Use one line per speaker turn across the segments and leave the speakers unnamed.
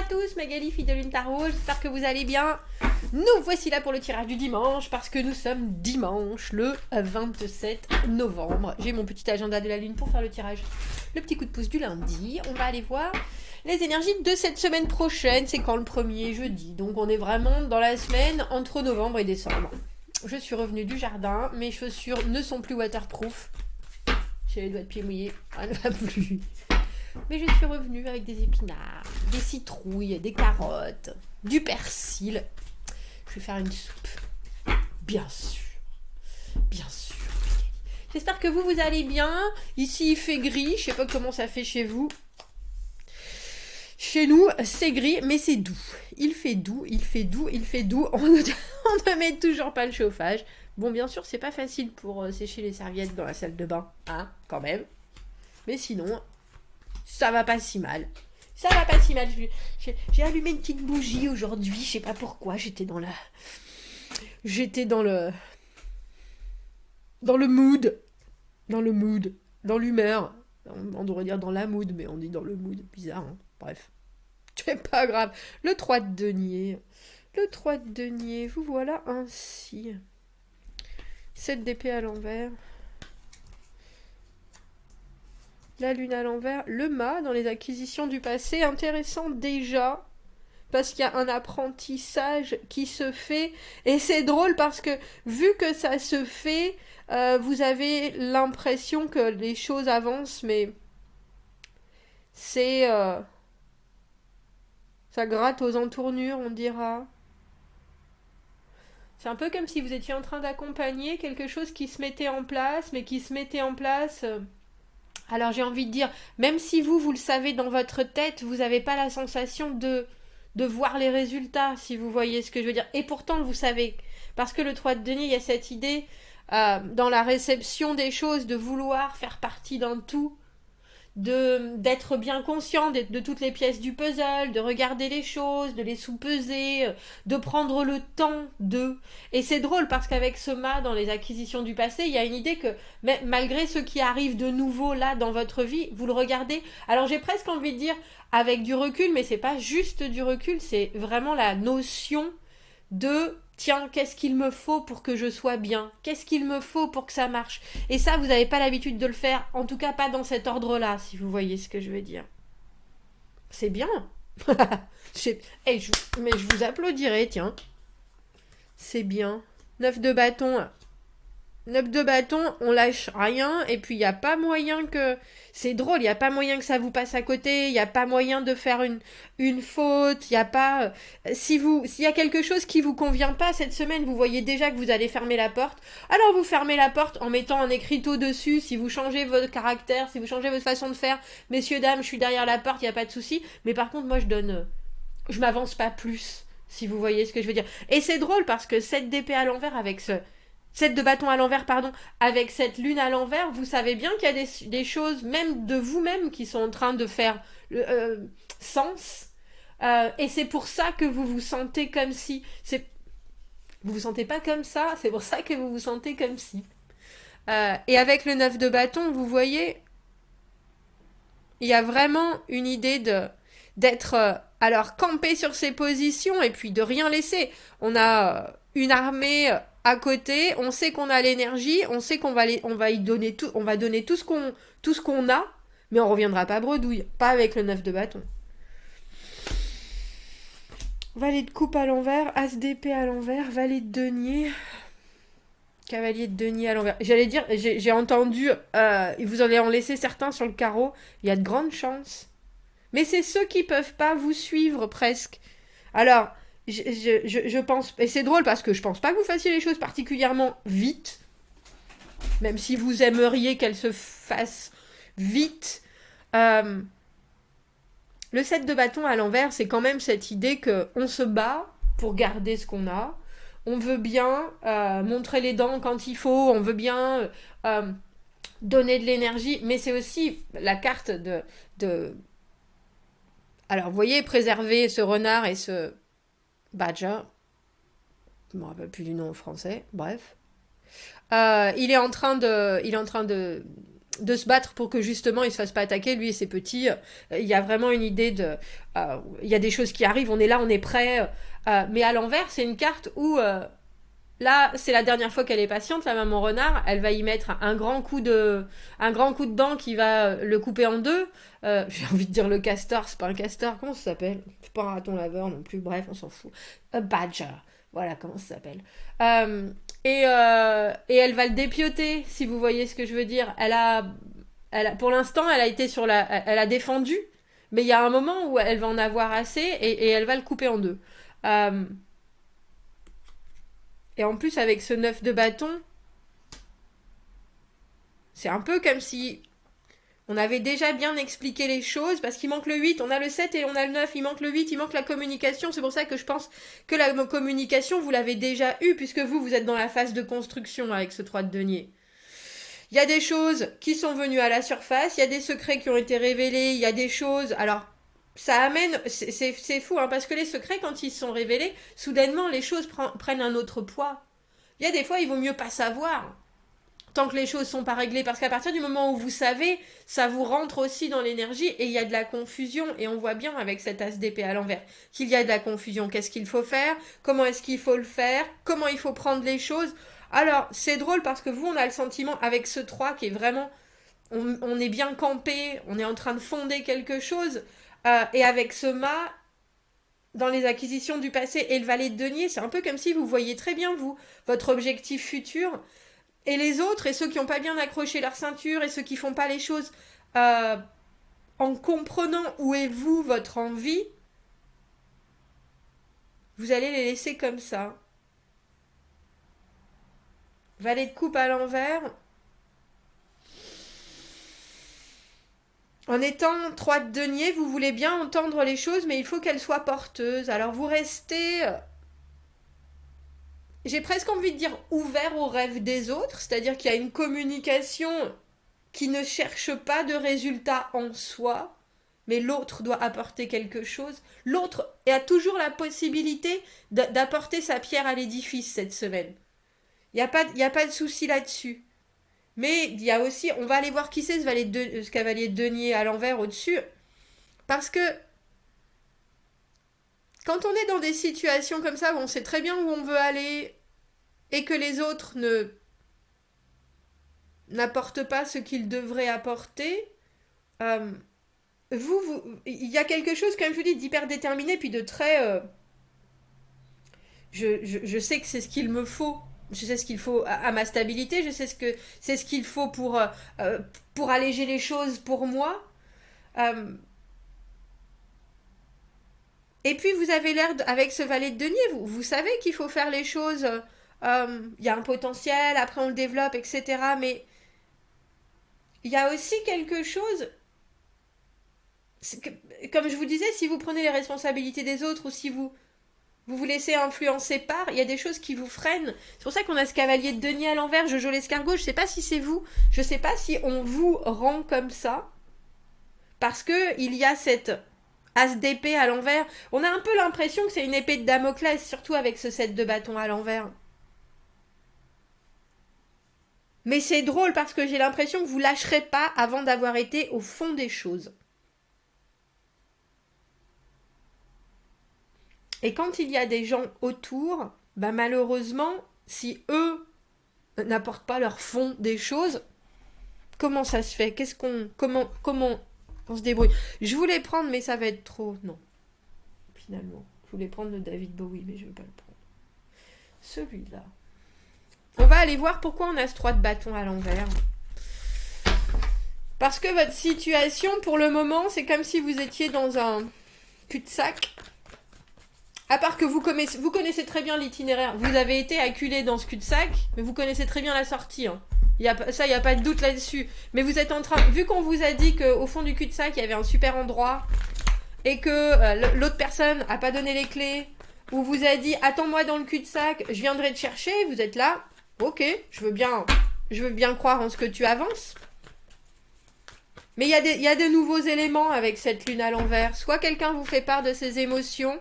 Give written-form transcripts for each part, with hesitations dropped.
tous, Magali, fille de Lune Tarot, j'espère que vous allez bien. Nous voici là pour le tirage du dimanche, parce que nous sommes dimanche, le 27 novembre. J'ai mon petit agenda de la Lune pour faire le tirage. Le petit coup de pouce du lundi, on va aller voir les énergies de cette semaine prochaine. C'est quand le premier jeudi, donc on est vraiment dans la semaine entre novembre et décembre. Je suis revenue du jardin, mes chaussures ne sont plus waterproof. J'ai les doigts de pied mouillés, ça ne va plus. Mais je suis revenue avec des épinards, des citrouilles, des carottes, du persil. Je vais faire une soupe. Bien sûr. Bien sûr. J'espère que vous allez bien. Ici, il fait gris. Je sais pas comment ça fait chez vous. Chez nous, c'est gris, mais c'est doux. Il fait doux, il fait doux, il fait doux. On ne met toujours pas le chauffage. Bon, bien sûr, c'est pas facile pour sécher les serviettes dans la salle de bain, hein, quand même. Mais sinon, ça va pas si mal. Ça va pas si mal. J'ai allumé une petite bougie aujourd'hui. Je sais pas pourquoi. J'étais dans le mood. Dans le mood. Dans l'humeur. On devrait dire dans la mood, mais on dit dans le mood. Bizarre, hein. Bref. C'est pas grave. Le 3 de denier. Le 3 de denier. Vous voilà ainsi. 7 d'épée à l'envers. La lune à l'envers, le mât dans les acquisitions du passé, intéressant déjà, parce qu'il y a un apprentissage qui se fait, et c'est drôle parce que vu que ça se fait, vous avez l'impression que les choses avancent, mais c'est... ça gratte aux entournures, on dira. C'est un peu comme si vous étiez en train d'accompagner quelque chose qui se mettait en place, mais qui se mettait en place... Alors j'ai envie de dire, même si vous le savez dans votre tête, vous n'avez pas la sensation de voir les résultats, si vous voyez ce que je veux dire. Et pourtant, vous savez. Parce que le 3 de denier, il y a cette idée, dans la réception des choses, de vouloir faire partie d'un tout, d'être bien conscient de toutes les pièces du puzzle, de regarder les choses, de les sous-peser, de prendre le temps de... Et c'est drôle parce qu'avec ce mât dans les acquisitions du passé, il y a une idée que malgré ce qui arrive de nouveau là dans votre vie, vous le regardez. Alors j'ai presque envie de dire avec du recul, mais c'est pas juste du recul, c'est vraiment la notion de tiens, qu'est-ce qu'il me faut pour que je sois bien? Qu'est-ce qu'il me faut pour que ça marche? Et ça, vous n'avez pas l'habitude de le faire, en tout cas pas dans cet ordre-là, si vous voyez ce que je veux dire. C'est bien. Mais je vous applaudirai, tiens. C'est bien. 9 de bâton. 9 de bâton, on lâche rien, et puis il n'y a pas moyen que... C'est drôle, il n'y a pas moyen que ça vous passe à côté, il n'y a pas moyen de faire une faute, il n'y a pas... S'il y a quelque chose qui ne vous convient pas cette semaine, vous voyez déjà que vous allez fermer la porte, alors vous fermez la porte en mettant un écriteau dessus, si vous changez votre caractère, si vous changez votre façon de faire, messieurs, dames, je suis derrière la porte, il n'y a pas de souci, mais par contre, moi, je m'avance pas plus, si vous voyez ce que je veux dire. Et c'est drôle parce que 7 d'épée à l'envers avec ce... 7 de bâton à l'envers, pardon, avec cette lune à l'envers, vous savez bien qu'il y a des choses, même de vous-même, qui sont en train de faire sens. Et c'est pour ça que vous vous sentez comme si... Vous vous sentez pas comme ça, c'est pour ça que vous vous sentez comme si. Et avec le 9 de bâton, vous voyez, il y a vraiment une idée d'être... alors, campé sur ses positions et puis de rien laisser. On a une armée à côté, on sait qu'on a l'énergie, on sait qu'on va y donner tout, on va donner tout ce qu'on a, mais on reviendra pas bredouille, pas avec le 9 de bâton. Valet de coupe à l'envers, as d'épée à l'envers, valet de denier, cavalier de denier à l'envers. J'allais dire, j'ai entendu, vous en avez laissé certains sur le carreau, il y a de grandes chances. Mais c'est ceux qui peuvent pas vous suivre presque. Alors, je pense... Et c'est drôle parce que je pense pas que vous fassiez les choses particulièrement vite. Même si vous aimeriez qu'elles se fassent vite. Le 7 de bâton à l'envers, c'est quand même cette idée qu'on se bat pour garder ce qu'on a. On veut bien montrer les dents quand il faut. On veut bien donner de l'énergie. Mais c'est aussi la carte de... Alors, vous voyez, préserver ce renard et ce badger. Je ne me rappelle plus du nom en français. Bref. Il est en train de de se battre pour que justement il se fasse pas attaquer, lui et ses petits. Il y a vraiment une idée de... Il y a des choses qui arrivent, on est là, on est prêt. Mais à l'envers, c'est une carte où... là, c'est la dernière fois qu'elle est patiente, la maman renard. Elle va y mettre un grand coup de dent qui va le couper en deux. J'ai envie de dire le castor, c'est pas un castor, comment ça s'appelle? C'est pas un raton laveur non plus, bref, on s'en fout. A badger, voilà comment ça s'appelle. Euh, et elle va le dépioter, si vous voyez ce que je veux dire. Pour l'instant, elle a été elle a défendu, mais il y a un moment où elle va en avoir assez et elle va le couper en deux. Euh, et en plus, avec ce 9 de bâton, c'est un peu comme si on avait déjà bien expliqué les choses, parce qu'il manque le 8, on a le 7 et on a le 9, il manque le 8, il manque la communication. C'est pour ça que je pense que la communication, vous l'avez déjà eue, puisque vous êtes dans la phase de construction avec ce 3 de denier. Il y a des choses qui sont venues à la surface, il y a des secrets qui ont été révélés, il y a des choses... Alors, ça amène... C'est fou, hein, parce que les secrets, quand ils sont révélés, soudainement, les choses prennent un autre poids. Il y a des fois, il vaut mieux pas savoir tant que les choses sont pas réglées, parce qu'à partir du moment où vous savez, ça vous rentre aussi dans l'énergie et il y a de la confusion, et on voit bien avec cet as d'épée à l'envers qu'il y a de la confusion. Qu'est-ce qu'il faut faire? Comment est-ce qu'il faut le faire? Comment il faut prendre les choses? Alors, c'est drôle parce que vous, on a le sentiment avec ce 3 qui est vraiment, on est bien campé, on est en train de fonder quelque chose, et avec ce mât, dans les acquisitions du passé et le valet de denier, c'est un peu comme si vous voyez très bien, vous, votre objectif futur, et les autres, et ceux qui n'ont pas bien accroché leur ceinture, et ceux qui font pas les choses euh, en comprenant où est vous, votre envie, vous allez les laisser comme ça. Valet de coupe à l'envers. En étant 3 de denier, vous voulez bien entendre les choses, mais il faut qu'elles soient porteuses. Alors vous restez, j'ai presque envie de dire, ouvert aux rêves des autres, c'est-à-dire qu'il y a une communication qui ne cherche pas de résultat en soi, mais l'autre doit apporter quelque chose. L'autre a toujours la possibilité d'apporter sa pierre à l'édifice cette semaine. Il y a pas de souci là-dessus. Mais il y a aussi, on va aller voir qui c'est ce cavalier de denier à l'envers au-dessus, parce que quand on est dans des situations comme ça où on sait très bien où on veut aller et que les autres ne n'apportent pas ce qu'ils devraient apporter, euh, il y a quelque chose, comme je vous dis, d'hyper déterminé, puis de très... je sais que c'est ce qu'il me faut. Je sais ce qu'il faut à ma stabilité, je sais c'est ce qu'il faut pour alléger les choses pour moi. Euh, et puis vous avez l'air, avec ce valet de denier, vous savez qu'il faut faire les choses. Il y a un potentiel, après on le développe, etc. Mais il y a aussi quelque chose, comme je vous disais, si vous prenez les responsabilités des autres ou si vous laissez influencer par, il y a des choses qui vous freinent. C'est pour ça qu'on a ce cavalier de denier à l'envers, Jojo l'escargot. Je sais pas si c'est vous, je sais pas si on vous rend comme ça, parce que il y a cette as d'épée à l'envers. On a un peu l'impression que c'est une épée de Damoclès, surtout avec ce 7 de bâton à l'envers. Mais c'est drôle parce que j'ai l'impression que vous lâcherez pas avant d'avoir été au fond des choses. Et quand il y a des gens autour, bah malheureusement, si eux n'apportent pas leur fond des choses, comment ça se fait? Comment on se débrouille? Je voulais prendre, mais ça va être trop. Non, finalement. Je voulais prendre le David Bowie, mais je ne vais pas le prendre. Celui-là. On va aller voir pourquoi on a ce 3 de bâton à l'envers. Parce que votre situation, pour le moment, c'est comme si vous étiez dans un cul-de-sac. À part que vous connaissez très bien l'itinéraire. Vous avez été acculé dans ce cul-de-sac, mais vous connaissez très bien la sortie. Hein. Il n'y a pas de doute là-dessus. Mais vous êtes en train... Vu qu'on vous a dit qu'au fond du cul-de-sac, il y avait un super endroit, et que l'autre personne n'a pas donné les clés, ou vous a dit « Attends-moi dans le cul-de-sac, je viendrai te chercher », vous êtes là. Ok, je veux bien croire en ce que tu avances. Mais il y a de nouveaux éléments avec cette lune à l'envers. Soit quelqu'un vous fait part de ses émotions,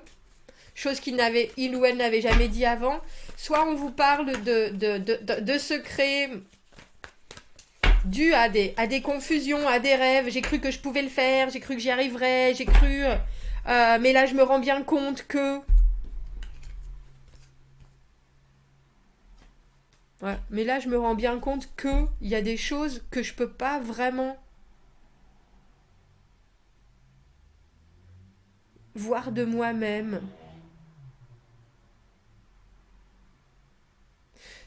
chose il ou elle n'avait jamais dit avant, soit on vous parle de secrets dû à des confusions, à des rêves. J'ai cru que je pouvais le faire, j'ai cru que j'y arriverais, j'ai cru... mais là, je me rends bien compte que... Ouais, mais là, je me rends bien compte que il y a des choses que je peux pas vraiment voir de moi-même.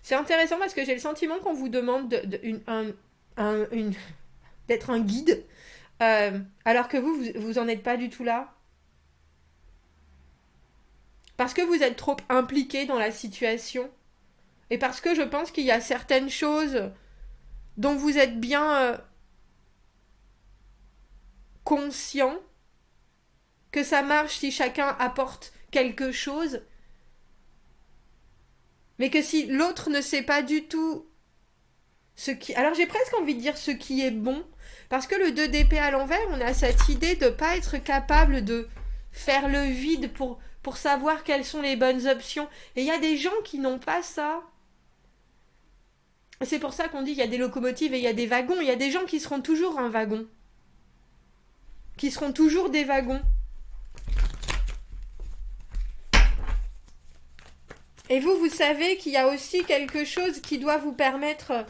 C'est intéressant parce que j'ai le sentiment qu'on vous demande d'être un guide, alors que vous en êtes pas du tout là. Parce que vous êtes trop impliqué dans la situation. Et parce que je pense qu'il y a certaines choses dont vous êtes bien conscient que ça marche si chacun apporte quelque chose, mais que si l'autre ne sait pas du tout ce qui... Alors j'ai presque envie de dire ce qui est bon, parce que le 2 d'épée à l'envers, on a cette idée de ne pas être capable de faire le vide pour savoir quelles sont les bonnes options. Et il y a des gens qui n'ont pas ça. C'est pour ça qu'on dit qu'il y a des locomotives et il y a des wagons. Il y a des gens qui seront toujours un wagon. Qui seront toujours des wagons. Et vous savez qu'il y a aussi quelque chose qui doit vous permettre,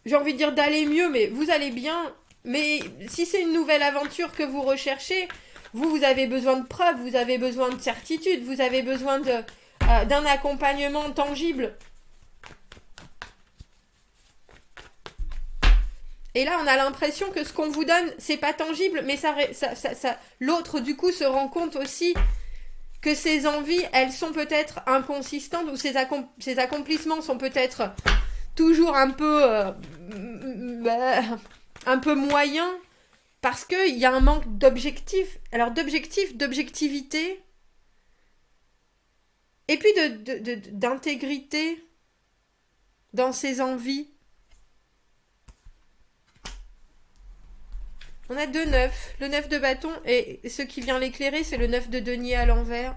j'ai envie de dire d'aller mieux, mais vous allez bien. Mais si c'est une nouvelle aventure que vous recherchez, vous avez besoin de preuves, vous avez besoin de certitude, vous avez besoin d'un accompagnement tangible. Et là, on a l'impression que ce qu'on vous donne, c'est pas tangible, mais l'autre, du coup, se rend compte aussi que ses envies, elles sont peut-être inconsistantes, ou ses accomplissements sont peut-être toujours un peu moyens, parce qu'il y a un manque d'objectif. Alors d'objectivité, et puis d'intégrité dans ses envies. On a 2 9. Le 9 de bâton, et ce qui vient l'éclairer, c'est le 9 de denier à l'envers.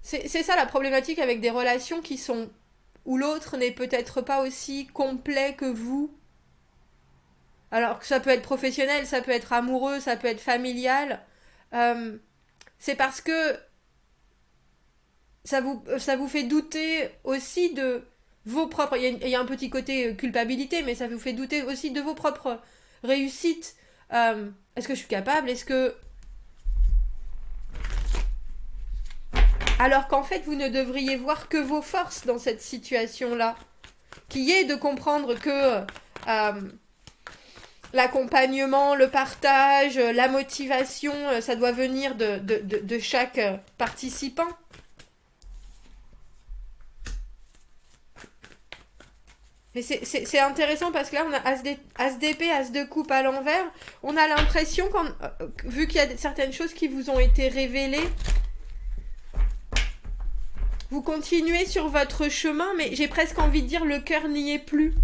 C'est ça la problématique avec des relations qui sont... où l'autre n'est peut-être pas aussi complet que vous. Alors que ça peut être professionnel, ça peut être amoureux, ça peut être familial. C'est parce que ça vous fait douter aussi de vos propres... Il y a un petit côté culpabilité, mais ça vous fait douter aussi de vos propres réussites. Est-ce que je suis capable? Est-ce que... Alors qu'en fait, vous ne devriez voir que vos forces dans cette situation-là. Qui est de comprendre que l'accompagnement, le partage, la motivation, ça doit venir de chaque participant. Et c'est intéressant parce que là, on a As d'épée, As de coupe à l'envers. On a l'impression, vu qu'il y a certaines choses qui vous ont été révélées, vous continuez sur votre chemin, mais j'ai presque envie de dire le cœur n'y est plus.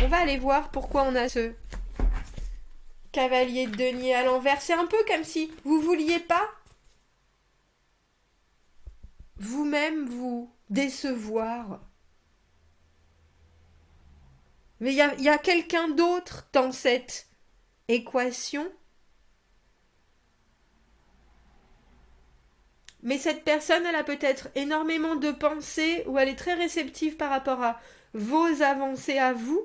On va aller voir pourquoi on a ce cavalier de denier à l'envers. C'est un peu comme si vous vouliez pas vous-même vous décevoir. Mais il y a quelqu'un d'autre dans cette équation. Mais cette personne, elle a peut-être énormément de pensées ou elle est très réceptive par rapport à vos avancées à vous.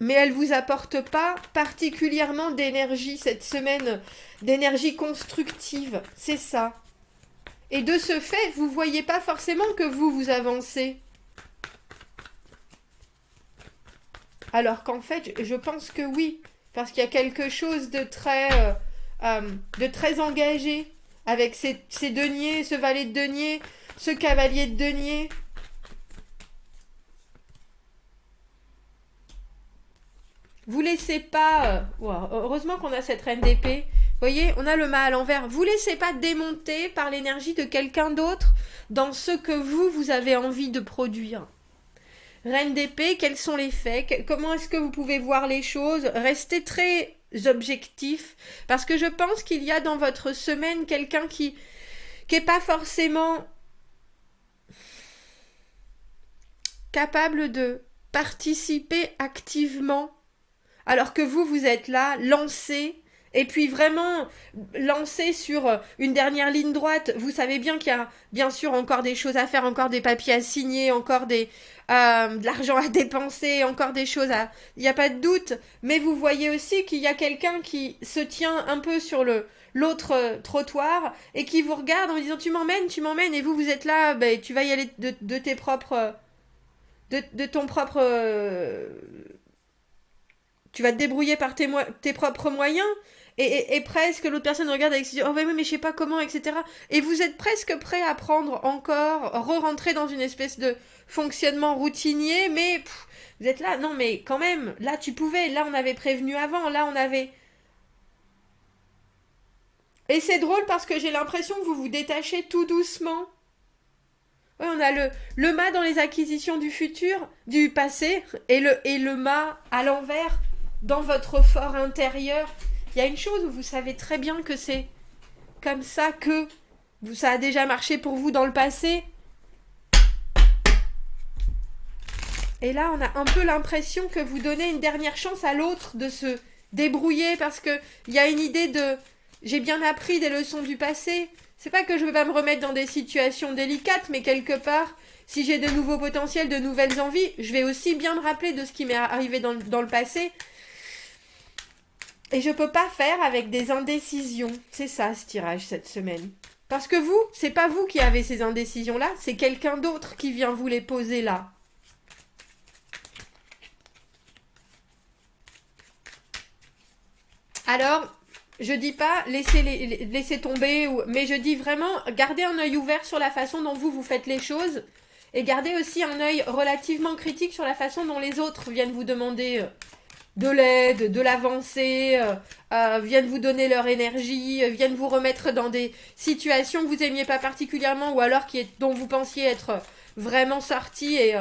Mais elle ne vous apporte pas particulièrement d'énergie cette semaine, d'énergie constructive. C'est ça. Et de ce fait, vous ne voyez pas forcément que vous avancez. Alors qu'en fait, je pense que oui. Parce qu'il y a quelque chose de très engagé avec ces deniers, ce valet de denier, ce cavalier de denier. Vous laissez pas... heureusement qu'on a cette reine d'épée. Vous voyez, on a le mât à l'envers. Vous laissez pas démonter par l'énergie de quelqu'un d'autre dans ce que vous avez envie de produire. Reine d'épée, quels sont les faits? Comment est-ce que vous pouvez voir les choses? Restez très objectifs, parce que je pense qu'il y a dans votre semaine quelqu'un qui est pas forcément capable de participer activement, alors que vous êtes là, lancé, et puis vraiment lancé sur une dernière ligne droite. Vous savez bien qu'il y a bien sûr encore des choses à faire, encore des papiers à signer, encore de l'argent à dépenser, encore des choses à... Il n'y a pas de doute, mais vous voyez aussi qu'il y a quelqu'un qui se tient un peu sur l'autre trottoir et qui vous regarde en disant tu m'emmènes, et vous êtes là, ben, tu vas y aller de tes propres... de ton propre tu vas te débrouiller par tes propres moyens, et presque l'autre personne regarde avec ses yeux, oh oui mais je sais pas comment, etc. Et vous êtes presque prêt à prendre encore, re-rentrer dans une espèce de fonctionnement routinier, mais vous êtes là, non mais quand même, là tu pouvais, là on avait prévenu avant, là on avait... Et c'est drôle parce que j'ai l'impression que vous vous détachez tout doucement. Ouais, on a le mât dans les acquisitions du futur, du passé, et le mât à l'envers dans votre fort intérieur. Il y a une chose où vous savez très bien que c'est comme ça que ça a déjà marché pour vous dans le passé. Et là, on a un peu l'impression que vous donnez une dernière chance à l'autre de se débrouiller, parce que il y a une idée de j'ai bien appris des leçons du passé. C'est pas que je veux pas me remettre dans des situations délicates, mais quelque part, si j'ai de nouveaux potentiels, de nouvelles envies, je vais aussi bien me rappeler de ce qui m'est arrivé dans le passé. Et je peux pas faire avec des indécisions. C'est ça ce tirage cette semaine. Parce que vous, c'est pas vous qui avez ces indécisions-là, c'est quelqu'un d'autre qui vient vous les poser là. Alors, je dis pas laisser tomber, mais je dis vraiment gardez un œil ouvert sur la façon dont vous faites les choses, et gardez aussi un œil relativement critique sur la façon dont les autres viennent vous demander de l'aide, de l'avancée, viennent vous donner leur énergie, viennent vous remettre dans des situations que vous aimiez pas particulièrement, ou alors dont vous pensiez être vraiment sorti, et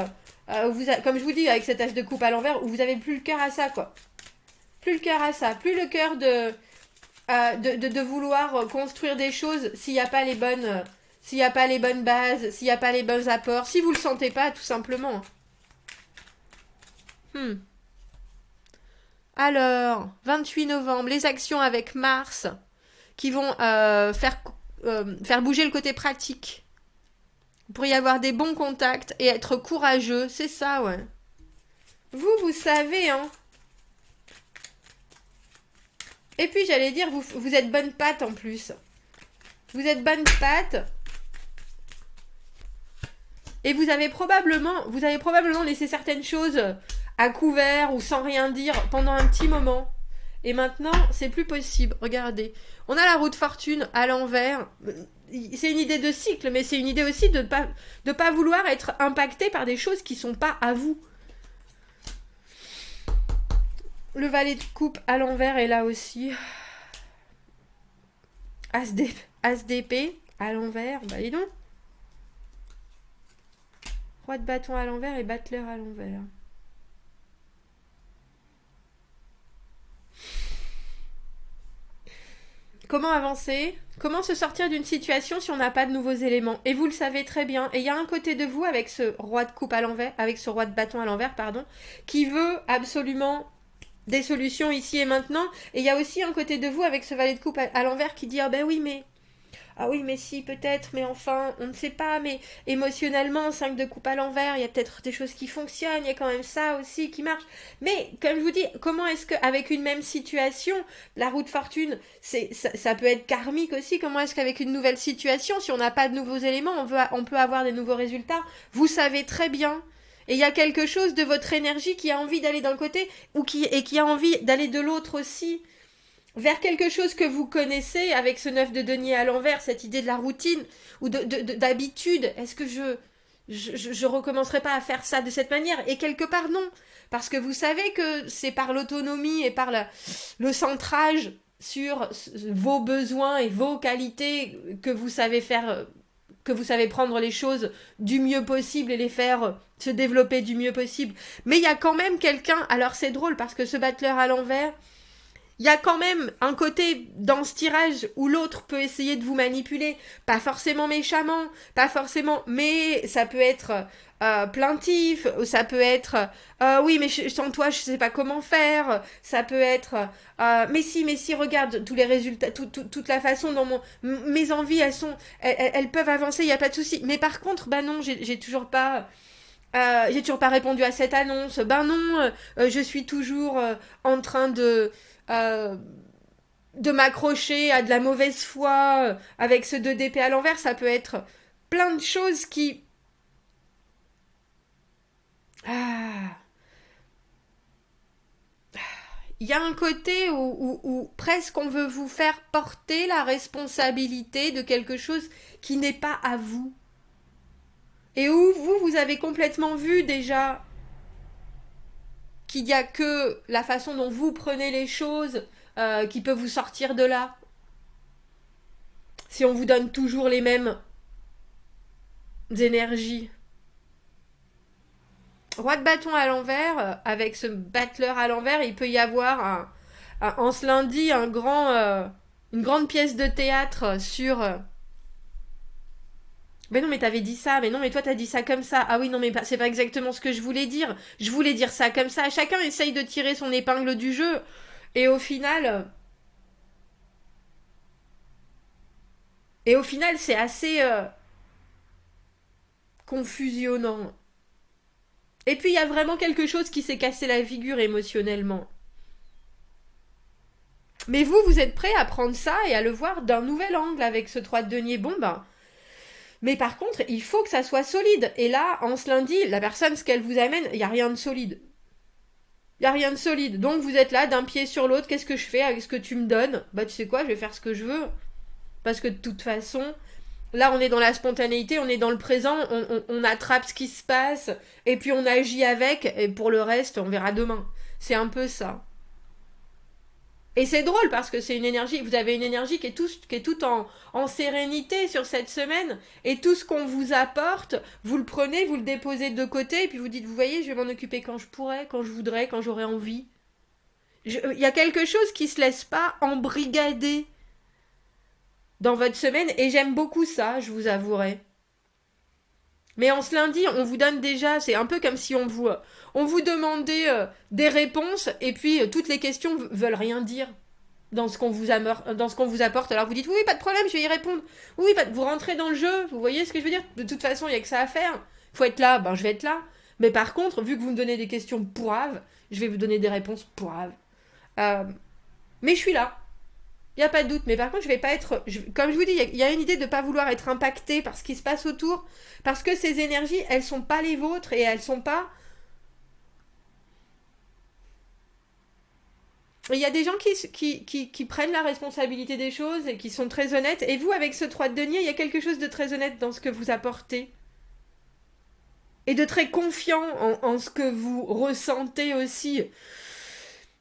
comme je vous dis, avec cet as de coupe à l'envers, où vous avez plus le cœur à ça, quoi. Plus le cœur à ça, plus le cœur de vouloir construire des choses s'il n'y a pas les bonnes... s'il n'y a pas les bonnes bases, s'il n'y a pas les bons apports, si vous le sentez pas, tout simplement. Alors, 28 novembre, les actions avec Mars qui vont faire bouger le côté pratique. Vous pourriez avoir des bons contacts et être courageux, c'est ça, ouais. Vous savez, hein. Et puis, j'allais dire, vous êtes bonne patte en plus. Vous êtes bonne patte. Et vous avez probablement laissé certaines choses à couvert ou sans rien dire pendant un petit moment. Et maintenant, c'est plus possible. Regardez. On a la roue de fortune à l'envers. C'est une idée de cycle, mais c'est une idée aussi de ne pas vouloir être impacté par des choses qui sont pas à vous. Le valet de coupe à l'envers est là aussi. As d'épée à l'envers. Bah dis donc. Roi de bâton à l'envers et battleur à l'envers. Comment avancer? Comment se sortir d'une situation si on n'a pas de nouveaux éléments? Et vous le savez très bien. Et il y a un côté de vous avec ce roi de coupe à l'envers, avec ce roi de bâton à l'envers, pardon, qui veut absolument des solutions ici et maintenant. Et il y a aussi un côté de vous avec ce valet de coupe à l'envers qui dit ah oui mais si peut-être, mais enfin on ne sait pas, mais émotionnellement 5 de coupe à l'envers, il y a peut-être des choses qui fonctionnent, il y a quand même ça aussi qui marche. Mais comme je vous dis, comment est-ce qu'avec une même situation, la roue de fortune, ça peut être karmique aussi, comment est-ce qu'avec une nouvelle situation, si on n'a pas de nouveaux éléments, on peut avoir des nouveaux résultats? Vous savez très bien. Et il y a quelque chose de votre énergie qui a envie d'aller d'un côté et qui a envie d'aller de l'autre aussi, vers quelque chose que vous connaissez avec ce 9 de denier à l'envers, cette idée de la routine ou d'habitude. Est-ce que je recommencerai pas à faire ça de cette manière? Et quelque part non, parce que vous savez que c'est par l'autonomie et par le centrage sur vos besoins et vos qualités que vous savez faire, que vous savez prendre les choses du mieux possible et les faire se développer du mieux possible. Mais il y a quand même quelqu'un, alors c'est drôle parce que ce battleur à l'envers, il y a quand même un côté dans ce tirage où l'autre peut essayer de vous manipuler, pas forcément méchamment, pas forcément, mais ça peut être plaintif, ça peut être oui mais sans toi je sais pas comment faire, ça peut être mais si regarde tous les résultats, toute la façon dont mes envies elles peuvent avancer, il y a pas de souci, mais par contre bah non j'ai toujours pas répondu à cette annonce. Ben non, je suis toujours en train euh, de m'accrocher à de la mauvaise foi avec ce 2 d'épée à l'envers. Ça peut être plein de choses qui... Ah, il y a un côté où presque on veut vous faire porter la responsabilité de quelque chose qui n'est pas à vous. Et où vous avez complètement vu déjà qu'il n'y a que la façon dont vous prenez les choses qui peut vous sortir de là. Si on vous donne toujours les mêmes énergies. Roi de bâton à l'envers, avec ce battleur à l'envers, il peut y avoir en ce lundi une grande pièce de théâtre sur... mais non, mais t'avais dit ça, mais non, mais toi t'as dit ça comme ça. Ah oui, non, mais c'est pas exactement ce que je voulais dire. Je voulais dire ça comme ça. Chacun essaye de tirer son épingle du jeu. Et au final, c'est assez confusionnant. Et puis il y a vraiment quelque chose qui s'est cassé la figure émotionnellement. Mais vous êtes prêt à prendre ça et à le voir d'un nouvel angle avec ce 3 de denier. Bon ben. Mais par contre, il faut que ça soit solide. Et là, en ce lundi, la personne, ce qu'elle vous amène, il n'y a rien de solide. Il n'y a rien de solide. Donc vous êtes là, d'un pied sur l'autre, qu'est-ce que je fais avec ce que tu me donnes? Bah tu sais quoi, je vais faire ce que je veux. Parce que de toute façon, là, on est dans la spontanéité, on est dans le présent, on attrape ce qui se passe, et puis on agit avec, et pour le reste, on verra demain. C'est un peu ça. Et c'est drôle parce que c'est une énergie, vous avez une énergie qui est tout en sérénité sur cette semaine, et tout ce qu'on vous apporte, vous le prenez, vous le déposez de côté, et puis vous dites, vous voyez, je vais m'en occuper quand je pourrai, quand je voudrais, quand j'aurai envie. Il y a quelque chose qui se laisse pas embrigader dans votre semaine, et j'aime beaucoup ça, je vous avouerai. Mais en ce lundi, on vous donne déjà, c'est un peu comme si on vous demandait des réponses, et puis toutes les questions veulent rien dire dans ce qu'on vous apporte. Alors vous dites, oui, pas de problème, je vais y répondre. Oui, vous rentrez dans le jeu, vous voyez ce que je veux dire? De toute façon, il n'y a que ça à faire. Faut être là, ben je vais être là. Mais par contre, vu que vous me donnez des questions pourraves, je vais vous donner des réponses pourraves. Euh, mais je suis là. Il n'y a pas de doute. Mais par contre, je vais pas être. Comme je vous dis, il y a une idée de ne pas vouloir être impacté par ce qui se passe autour. Parce que ces énergies, elles sont pas les vôtres et elles sont pas. Il y a des gens qui prennent la responsabilité des choses et qui sont très honnêtes. Et vous, avec ce 3 de denier, il y a quelque chose de très honnête dans ce que vous apportez. Et de très confiant en ce que vous ressentez aussi.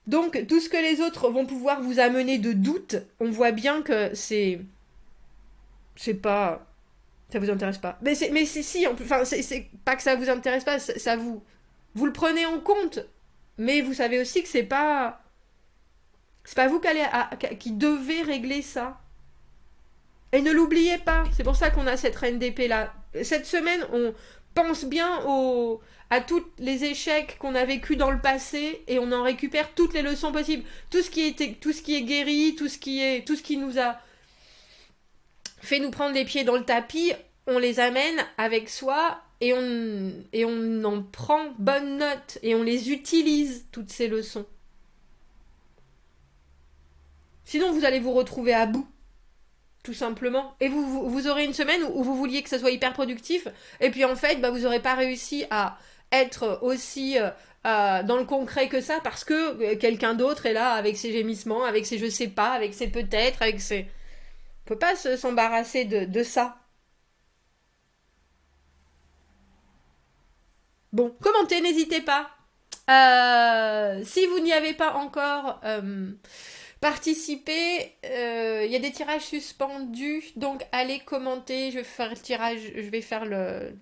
Donc, tout ce que les autres vont pouvoir vous amener de doute, on voit bien que c'est. C'est pas. Ça vous intéresse pas. Mais c'est si, enfin, c'est pas que ça vous intéresse pas, ça vous. Vous le prenez en compte. Mais vous savez aussi que c'est pas. C'est pas vous qui devez régler ça. Et ne l'oubliez pas, c'est pour ça qu'on a cette reine d'épée là. Cette semaine, on pense bien à tous les échecs qu'on a vécus dans le passé et on en récupère toutes les leçons possibles. Tout ce qui est guéri, tout ce qui nous a fait nous prendre les pieds dans le tapis, on les amène avec soi et on en prend bonne note et on les utilise, toutes ces leçons. Sinon, vous allez vous retrouver à bout. Tout simplement. Et vous aurez une semaine où vous vouliez que ça soit hyper productif, et puis en fait, bah, vous n'aurez pas réussi à être aussi dans le concret que ça, parce que quelqu'un d'autre est là avec ses gémissements, avec ses je sais pas, avec ses peut-être, avec ses... On peut pas s'embarrasser de ça. Bon, commentez, n'hésitez pas. Si vous n'y avez pas encore participé, il y a des tirages suspendus, donc allez commenter. Je vais faire le tirage, je vais faire le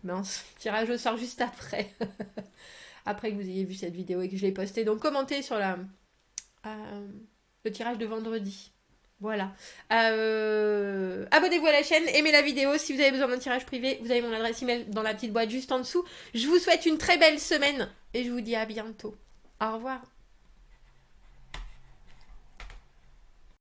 mince, tirage au sort juste après, après que vous ayez vu cette vidéo et que je l'ai postée. Donc commentez sur le tirage de vendredi. Voilà. Abonnez-vous à la chaîne, aimez la vidéo. Si vous avez besoin d'un tirage privé, vous avez mon adresse email dans la petite boîte juste en dessous. Je vous souhaite une très belle semaine et je vous dis à bientôt. Au revoir.